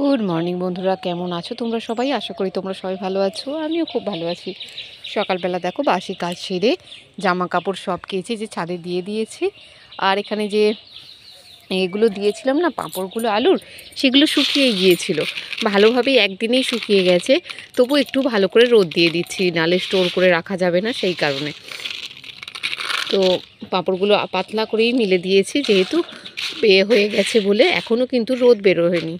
Good morning বন্ধুরা, কেমন আছো তোমরা সবাই? আশা করি তোমরা সবাই ভালো আছো। আমিও খুব ভালো আছি। সকালবেলা দেখো বাসি কাজ সেরে জামা কাপড় সব কেচে যে ছাদে দিয়ে দিয়েছি। আর এখানে যে এগুলো দিয়েছিলাম না, পাঁপড়গুলো আলুর, সেগুলো শুকিয়ে গিয়েছিল ভালোভাবেই, একদিনেই শুকিয়ে গেছে। তবু একটু ভালো করে রোদ দিয়ে দিচ্ছি, নালে স্টোর করে রাখা যাবে না, সেই কারণে। তো পাঁপড়গুলো পাতলা করেই মিলে দিয়েছি, যেহেতু হয়ে গেছে বলে। এখনও কিন্তু রোদ বেরোয়নি,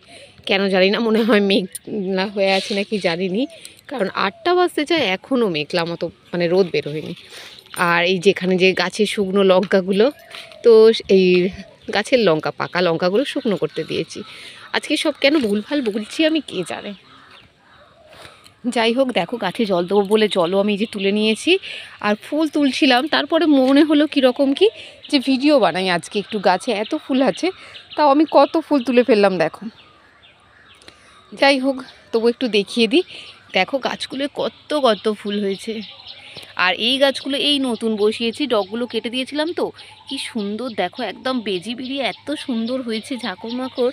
কেন জানি না, মনে হয় মেঘলা হয়ে আছে নাকি জানিনি, কারণ 8টা বাজতে যায় এখনও মেঘলা মতো, মানে রোদ বেরোয়নি। আর এই যেখানে যে গাছের শুকনো লঙ্কাগুলো, তো এই গাছের লঙ্কা, পাকা লঙ্কাগুলো শুকনো করতে দিয়েছি। আজকে সব কেন ভুলভাল বলছি আমি, কে জানে। যাই হোক, দেখো গাছে জল দেবো বলে জলও আমি যে তুলে নিয়েছি, আর ফুল তুলছিলাম। তারপরে মনে হলো কীরকম কি যে ভিডিও বানাই আজকে, একটু গাছে এত ফুল আছে, তাও আমি কত ফুল তুলে ফেললাম দেখো। যাই হোক, তবু একটু দেখিয়ে দিই। দেখো গাছগুলো কত কত ফুল হয়েছে। আর এই গাছগুলো এই নতুন বসিয়েছি, ডগগুলো কেটে দিয়েছিলাম তো, কি সুন্দর দেখো, একদম বেজি বেরিয়ে এত সুন্দর হয়েছে ঝাঁকর মাকড়।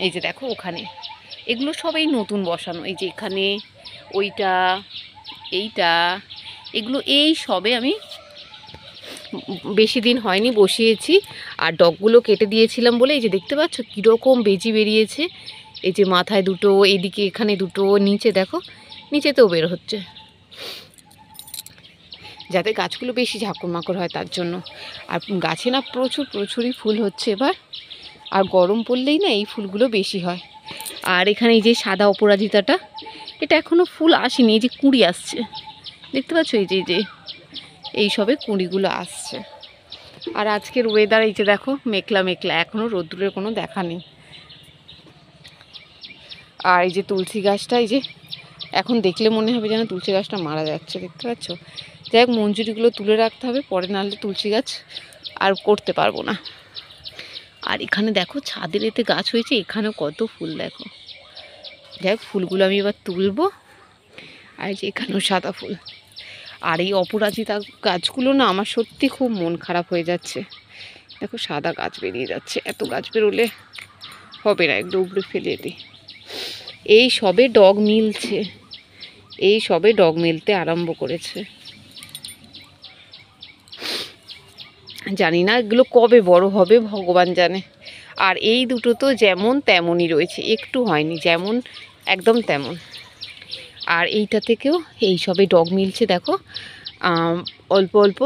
এই যে দেখো ওখানে, এগুলো সবাই নতুন বসানো। এই যে এখানে, ওইটা, এইটা, এগুলো এই সবে আমি বেশি দিন হয়নি বসিয়েছি। আর ডগগুলো কেটে দিয়েছিলাম বলে এই যে দেখতে পাচ্ছ কীরকম বেজি বেরিয়েছে। এই যে মাথায় দুটো, এইদিকে এখানে দুটো, নিচে দেখো, নিচেতেও বের হচ্ছে, যাতে গাছগুলো বেশি ঝাঁকড় মাকড় হয় তার জন্য। আর গাছে না প্রচুরই ফুল হচ্ছে এবার। আর গরম পড়লেই না এই ফুলগুলো বেশি হয়। আর এখানে এই যে সাদা অপরাজিতাটা, এটা এখনও ফুল আসেনি, এই যে কুঁড়ি আসছে, দেখতে পাচ্ছ, এই যে এই সবে কুঁড়িগুলো আসছে। আর আজকের ওয়েদার এই যে দেখো, মেঘলা মেঘলা, এখনও রোদ্দুরের কোনো দেখা নেই। আর এই যে তুলসী গাছটা, এই যে এখন দেখলে মনে হবে যেন তুলসী গাছটা মারা যাচ্ছে, দেখতে পাচ্ছ। যাই হোক, মঞ্জুরিগুলো তুলে রাখতে হবে পরে, নাহলে তুলসী গাছ আর করতে পারবো না। আর এখানে দেখো ছাদের এতে গাছ হয়েছে, এখানেও কত ফুল দেখো। যাই হোক, ফুলগুলো আমি এবার তুলবো। আর যে এখানেও সাদা ফুল। আর এই অপরাজিতা গাছগুলো না, আমার সত্যি খুব মন খারাপ হয়ে যাচ্ছে। দেখো সাদা গাছ বেরিয়ে যাচ্ছে, এত গাছ বেরোলে হবে না, একটু উপরে ফেলে দিই। এই সবে ডগ মিলছে, এই সবে ডগ মিলতে আরম্ভ করেছে। জানি না এগুলো কবে বড় হবে, ভগবান জানে। আর এই দুটো তো যেমন তেমনই রয়েছে, একটু হয়নি, যেমন একদম তেমন। আর এইটা থেকেও এই সবে ডগ মিলছে দেখো, অল্প অল্প,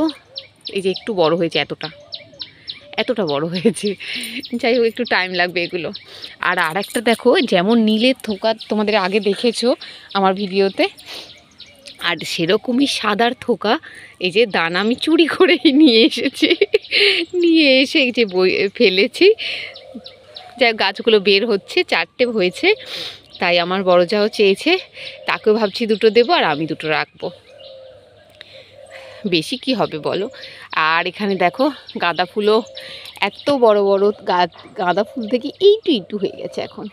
এই যে একটু বড় হয়েছে, এতটা বড় হয়েছে। যাই হোক, একটু টাইম লাগবে এগুলো। আর একটা দেখো, যেমন নীলের থোকা তোমাদের আগে দেখেছো আমার ভিডিওতে, আর সেরকমই সাদার থোকা, এই যে দানা আমি চুরি করে নিয়ে এসেছি, নিয়ে এসে এই যে ফেলেছি। যাই গাছগুলো বের হচ্ছে, 4টে হয়েছে, তাই আমার বড় যাও চেয়েছে, তাকেও ভাবছি দুটো দেবো, আর আমি দুটো রাখবো, বেশি কি হবে বলো। আর এখানে দেখো গাঁদা ফুলও, এত বড় বড় গাঁদা ফুল থেকে একটু হয়ে গেছে এখন।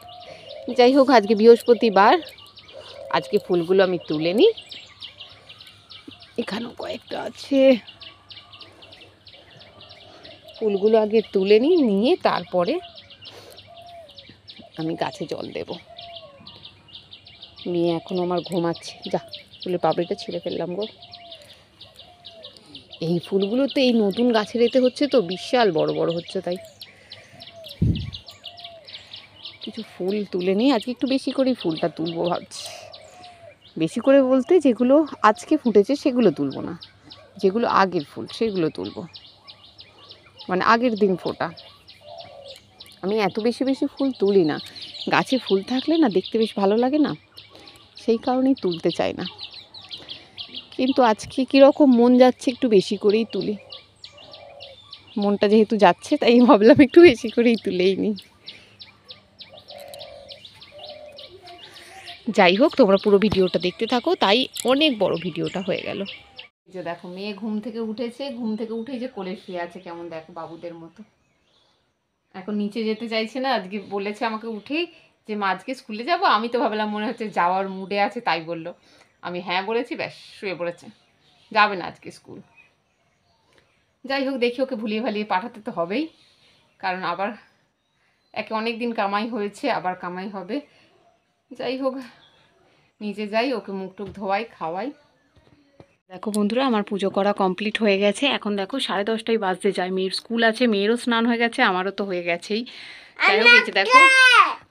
যাই হোক, আজকে বৃহস্পতিবার, আজকে ফুলগুলো আমি তুলে নিই। এখানেও কয়েকটা আছে, ফুলগুলো আগে তুলে নিয়ে তারপরে আমি গাছে জল দেব। মেয়ে এখনও আমার ঘুমাচ্ছে, যা ফুলের পাপড়িটা ছিঁড়ে ফেললাম গো। এই ফুলগুলো তো এই নতুন গাছের এতে হচ্ছে তো, বিশাল বড় বড় হচ্ছে, তাই কিছু ফুল তুলে নিই। আজকে একটু বেশি করেই ফুলটা তুলবো ভাবছি। বেশি করে বলতে, যেগুলো আজকে ফুটেছে সেগুলো তুলবো না, যেগুলো আগের ফুল সেগুলো তুলবো, মানে আগের দিন ফোটা। আমি এত বেশি বেশি ফুল তুলি না, গাছে ফুল থাকলে না দেখতে বেশ ভালো লাগে না, সেই কারণেই তুলতে চাই না। কিন্তু আজকে কীরকম মন যাচ্ছে, একটু বেশি করেই তুলি। মনটা যেহেতু যাচ্ছে, তাই ভাবলাম একটু বেশি করেই তুলেই নিই। যাই হোক, তোমরা পুরো ভিডিওটা দেখতে থাকো, তাই অনেক বড় ভিডিওটা হয়ে গেল। যে দেখো মেয়ে ঘুম থেকে উঠেছে, ঘুম থেকে উঠেই যে কোলে শুয়ে আছে কেমন দেখো, বাবুদের মতো। এখন নিচে যেতে চাইছে না, আজকে বলেছে আমাকে উঠেই যে মা আজকে স্কুলে যাবো। আমি তো ভাবলাম মনে হচ্ছে যাওয়ার মুডে আছে, তাই বললো। আমি হ্যাঁ বলেছি, ব্যাস শুয়ে পড়েছে, যাবে না আজকে স্কুল। যাই হোক, দেখি, ওকে ভুলিয়ে ভালিয়ে পাঠাতে তো হবেই, কারণ আবার অনেক দিন কামাই হয়েছে, আবার কামাই হবে। যাই হোক, নিচে যাই, ওকে মুখ টুক ধোয়াই, খাওয়াই। দেখো বন্ধুরা, আমার পুজো করা কমপ্লিট হয়ে গেছে। এখন দেখো 10:30টাই বাজতে যায়, মেয়ের স্কুল আছে, মেয়েরও স্নান হয়ে গেছে, আমারও তো হয়ে গেছেই। যাই হোক, এই যে দেখো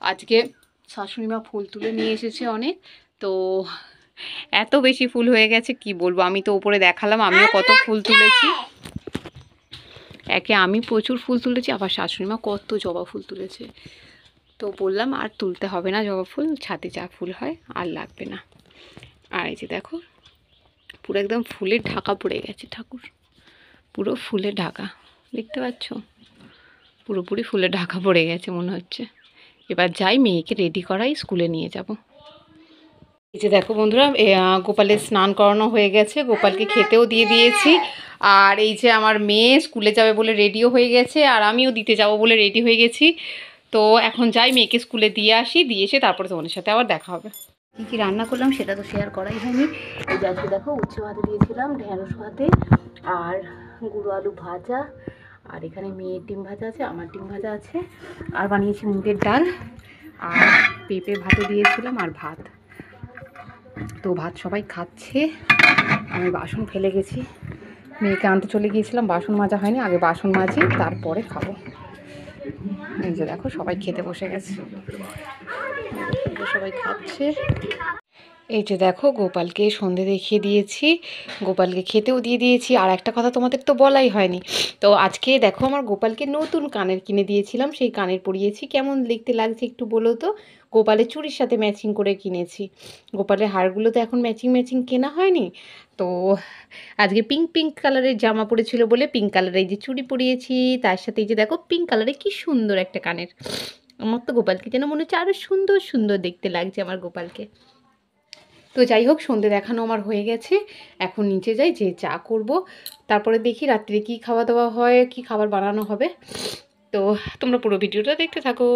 আজকে শাশুড়ি মা ফুল তুলে নিয়ে এসেছে অনেক, তো এত বেশি ফুল হয়ে গেছে কি বলবো। আমি তো উপরে দেখালাম আমিও কত ফুল তুলেছি, একে আমি প্রচুর ফুল তুলেছি, আবার শাশুড়ি মা কত জবা ফুল তুলেছে। তো বললাম আর তুলতে হবে না জবা ফুল, ছাদে যা ফুল হয় আর লাগবে না। আর এই যে দেখো পুরো একদম ফুলের ঢাকা পড়ে গেছে ঠাকুর, পুরো ফুলে ঢাকা, দেখতে পাচ্ছ পুরোপুরি ফুলে ঢাকা পড়ে গেছে মনে হচ্ছে। এবার যাই, মেয়েকে রেডি করাই, স্কুলে নিয়ে যাব। এই যে দেখো বন্ধুরা, গোপালের স্নান করানো হয়ে গেছে, গোপালকে খেতেও দিয়ে দিয়েছি। আর এই যে আমার মেয়ে স্কুলে যাবে বলে রেডিও হয়ে গেছে, আর আমিও দিতে যাব বলে রেডি হয়ে গেছি। তো এখন যাই, মেয়েকে স্কুলে দিয়ে আসি, দিয়ে এসে তারপরে তোমাদের সাথে আবার দেখা হবে। কী কী রান্না করলাম সেটা তো শেয়ার করাই হয়নি। এই যে আজকে দেখো উচ্ছে ভাতে দিয়েছিলাম, ঢেঁড়স ভাতে, আর গুঁড়ো আলু ভাজা, আর এখানে মেয়ের ডিম ভাজা আছে, আমার ডিম ভাজা আছে, আর বানিয়েছি মুগের ডাল, আর পেঁপে ভাতে দিয়েছিলাম, আর ভাত। তো ভাত সবাই খাচ্ছে, আমি বাসন ফেলে গেছি, মেয়েকে আনতে চলে গিয়েছিলাম, বাসন মাজা হয়নি, আগে বাসন মাজি তারপরে খাবো। এই যে দেখো সবাই খেতে বসে গেছে, সবাই খাচ্ছে। এই যে দেখো গোপালকে সন্ধে দেখিয়ে দিয়েছি, গোপালকে খেতেও দিয়ে দিয়েছি। আর একটা কথা তোমাদের তো বলাই হয়নি, তো আজকে দেখো আমার গোপালকে নতুন কানের কিনে দিয়েছিলাম, সেই কানের পরিয়েছি। কেমন দেখতে লাগছে একটু বলো তো। গোপালের চুড়ির সাথে ম্যাচিং করে কিনেছি, গোপালের হারগুলো তো এখন ম্যাচিং ম্যাচিং কেনা হয়নি। তো আজকে পিঙ্ক পিঙ্ক কালারের জামা পরেছিল বলে পিঙ্ক কালারের এই যে চুড়ি পরিয়েছি, তার সাথে এই যে দেখো পিঙ্ক কালারের কি সুন্দর একটা কানের। আমার তো গোপালকে যেন মনে হচ্ছে আরও সুন্দর সুন্দর দেখতে লাগছে আমার গোপালকে। তো যাই হোক, সন্ধে দেখানো আমার হয়ে গেছে, এখন নিচে যাই, যে চা করব, তারপরে দেখি রাত্রে কি খাওয়া দাওয়া হয়, কি খাবার বানানো হবে। তো তোমরা পুরো ভিডিওটা দেখতে থাকো।